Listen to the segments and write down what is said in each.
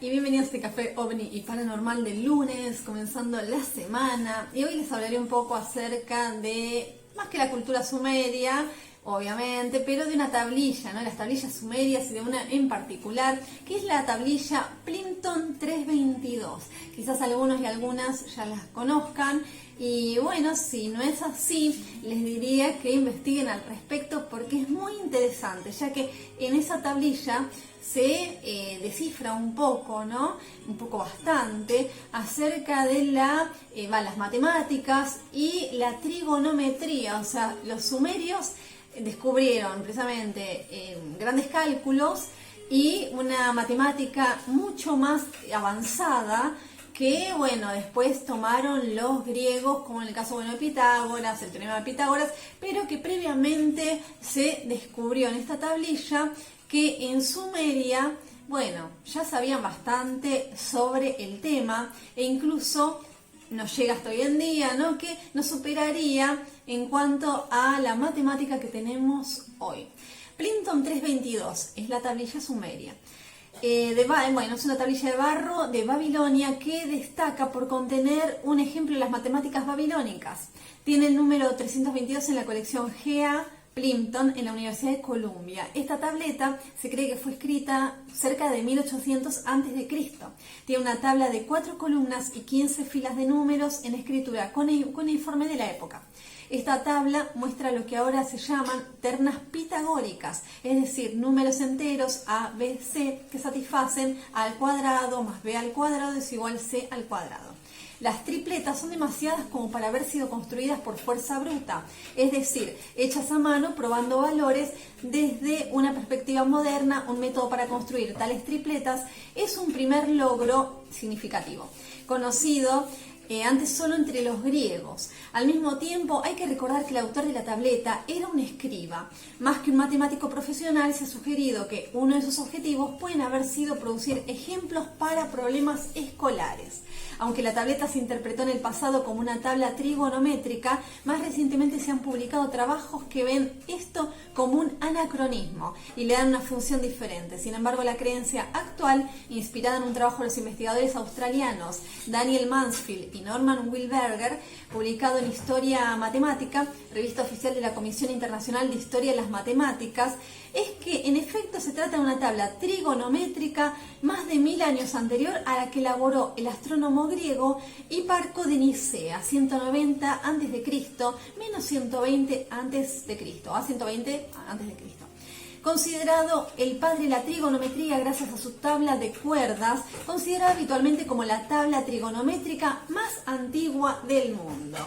y bienvenidos a este Café OVNI y Paranormal del lunes, comenzando la semana. Y hoy les hablaré un poco acerca de, más que la cultura sumeria, obviamente, pero de una tablilla, ¿no? Las tablillas sumerias y de una en particular, que es la tablilla Plimpton 322. Quizás algunos y algunas ya las conozcan. Y bueno, si no es así, les diría que investiguen al respecto porque es muy interesante, ya que en esa tablilla se descifra un poco, ¿no? Un poco bastante, acerca de las matemáticas y la trigonometría. O sea, los sumerios descubrieron precisamente grandes cálculos y una matemática mucho más avanzada que, bueno, después tomaron los griegos, como en el caso, de Pitágoras, el teorema de Pitágoras, pero que previamente se descubrió en esta tablilla que en Sumeria, bueno, ya sabían bastante sobre el tema e incluso nos llega hasta hoy en día, ¿no? Que nos superaría en cuanto a la matemática que tenemos hoy. Plimpton 322 es la tablilla sumeria. Es una tablilla de barro de Babilonia que destaca por contener un ejemplo de las matemáticas babilónicas. Tiene el número 322 en la colección Gea Plimpton en la Universidad de Columbia. Esta tableta se cree que fue escrita cerca de 1800 a.C. Tiene una tabla de 4 columnas y 15 filas de números en escritura cuneiforme de la época. Esta tabla muestra lo que ahora se llaman ternas pitagóricas, es decir, números enteros A, B, C que satisfacen A al cuadrado más B al cuadrado es igual a C al cuadrado. Las tripletas son demasiadas como para haber sido construidas por fuerza bruta, es decir, hechas a mano probando valores desde una perspectiva moderna. Un método para construir tales tripletas es un primer logro significativo, conocido antes solo entre los griegos. Al mismo tiempo, hay que recordar que el autor de la tableta era un escriba. Más que un matemático profesional, se ha sugerido que uno de sus objetivos pueden haber sido producir ejemplos para problemas escolares. Aunque la tableta se interpretó en el pasado como una tabla trigonométrica, más recientemente se han publicado trabajos que ven esto como un anacronismo y le dan una función diferente. Sin embargo, la creencia actual, inspirada en un trabajo de los investigadores australianos Daniel Mansfield y Norman Wilberger, publicado en Historia Matemática, revista oficial de la Comisión Internacional de Historia de las Matemáticas, es que en efecto se trata de una tabla trigonométrica más de 1000 años anterior a la que elaboró el astrónomo griego Hiparco de Nicea, 190 a.C., menos 120 a.C., a 120 a.C. Considerado el padre de la trigonometría gracias a su tabla de cuerdas, considerada habitualmente como la tabla trigonométrica más antigua del mundo.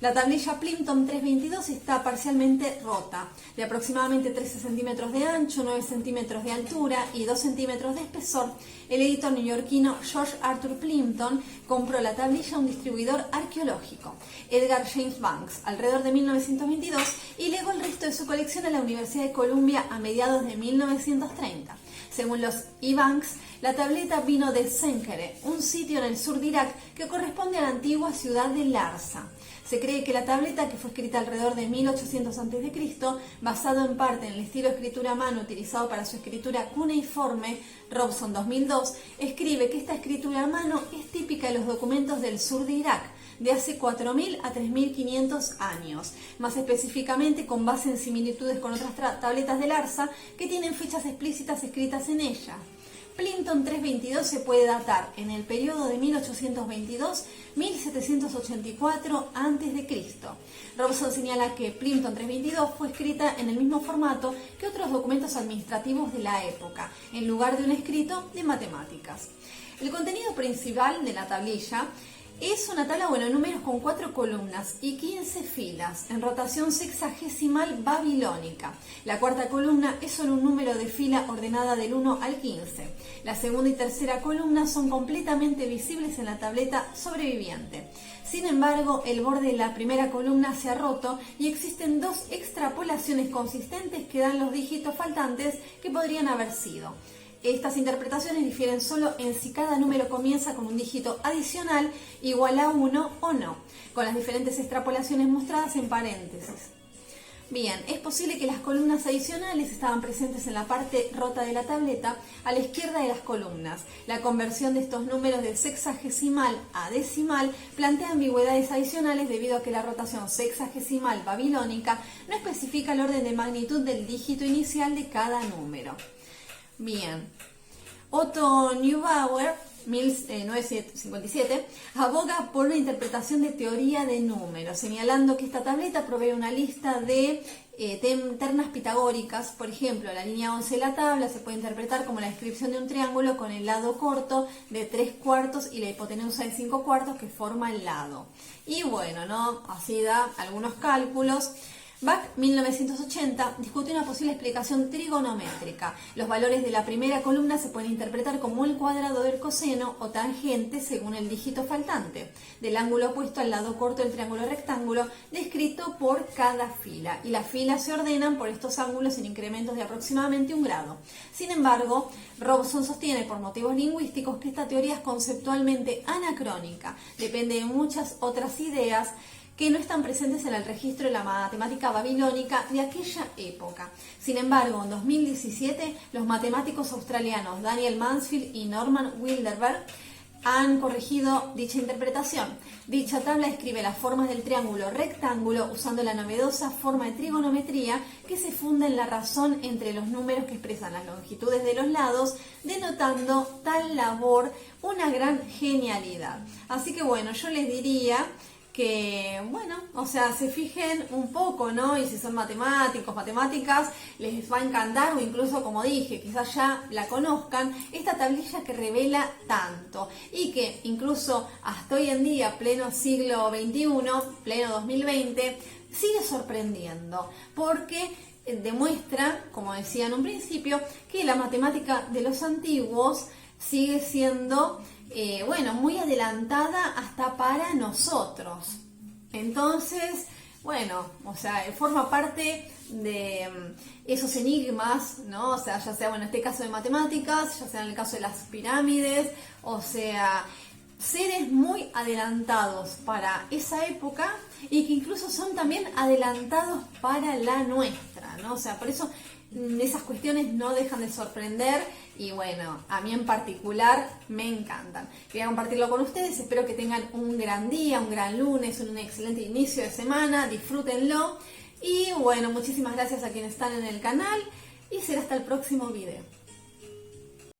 La tablilla Plimpton 322 está parcialmente rota, de aproximadamente 13 centímetros de ancho, 9 centímetros de altura y 2 centímetros de espesor. El editor neoyorquino George Arthur Plimpton compró la tablilla a un distribuidor arqueológico, Edgar James Banks, alrededor de 1922 y legó el resto de su colección a la Universidad de Columbia a mediados de 1930. Según los Banks, la tableta vino de Senkere, un sitio en el sur de Irak que corresponde a la antigua ciudad de Larsa. Se cree que la tableta, que fue escrita alrededor de 1800 a.C., basado en parte en el estilo de escritura a mano utilizado para su escritura cuneiforme, Robson 2002, escribe que esta escritura a mano es típica de los documentos del sur de Irak, de hace 4.000 a 3.500 años, más específicamente con base en similitudes con otras tabletas de Larsa que tienen fechas explícitas escritas en ella. Plimpton 322 se puede datar en el periodo de 1822-1784 a.C. Robson señala que Plimpton 322 fue escrita en el mismo formato que otros documentos administrativos de la época, en lugar de un escrito de matemáticas. El contenido principal de la tablilla es una tabla de números con 4 columnas y 15 filas en rotación sexagesimal babilónica. La cuarta columna es solo un número de fila ordenada del 1 al 15. La segunda y tercera columna son completamente visibles en la tableta sobreviviente. Sin embargo, el borde de la primera columna se ha roto y existen 2 extrapolaciones consistentes que dan los dígitos faltantes que podrían haber sido. Estas interpretaciones difieren solo en si cada número comienza con un dígito adicional igual a 1 o no, con las diferentes extrapolaciones mostradas en paréntesis. Bien, es posible que las columnas adicionales estaban presentes en la parte rota de la tableta a la izquierda de las columnas. La conversión de estos números de sexagesimal a decimal plantea ambigüedades adicionales debido a que la rotación sexagesimal babilónica no especifica el orden de magnitud del dígito inicial de cada número. Bien, Otto Neubauer 1957, aboga por una interpretación de teoría de números, señalando que esta tableta provee una lista de ternas pitagóricas. Por ejemplo, la línea 11 de la tabla se puede interpretar como la descripción de un triángulo con el lado corto de 3/4 y la hipotenusa de 5/4 que forma el lado. Y bueno, ¿no? Así da algunos cálculos. Bach, 1980, discutió una posible explicación trigonométrica. Los valores de la primera columna se pueden interpretar como el cuadrado del coseno o tangente según el dígito faltante, del ángulo opuesto al lado corto del triángulo rectángulo, descrito por cada fila. Y las filas se ordenan por estos ángulos en incrementos de aproximadamente 1 grado. Sin embargo, Robson sostiene por motivos lingüísticos que esta teoría es conceptualmente anacrónica, depende de muchas otras ideas que no están presentes en el registro de la matemática babilónica de aquella época. Sin embargo, en 2017, los matemáticos australianos Daniel Mansfield y Norman Wilderberg han corregido dicha interpretación. Dicha tabla describe las formas del triángulo rectángulo usando la novedosa forma de trigonometría que se funda en la razón entre los números que expresan las longitudes de los lados, denotando tal labor una gran genialidad. Así que bueno, yo les diría que, bueno, o sea, se fijen un poco, ¿no? Y si son matemáticos, matemáticas, les va a encantar, o incluso, como dije, quizás ya la conozcan, esta tablilla que revela tanto y que incluso hasta hoy en día, pleno siglo XXI, pleno 2020, sigue sorprendiendo, porque demuestra, como decía en un principio, que la matemática de los antiguos sigue siendo bueno, muy adelantada hasta para nosotros. Entonces, bueno, o sea, forma parte de esos enigmas, ¿no? O sea, ya sea, bueno, en este caso de matemáticas, ya sea en el caso de las pirámides, o sea, seres muy adelantados para esa época y que incluso son también adelantados para la nuestra, ¿no? O sea, por eso esas cuestiones no dejan de sorprender y bueno, a mí en particular me encantan. Quería compartirlo con ustedes, espero que tengan un gran día, un gran lunes, un excelente inicio de semana, disfrútenlo y bueno, muchísimas gracias a quienes están en el canal y será hasta el próximo video.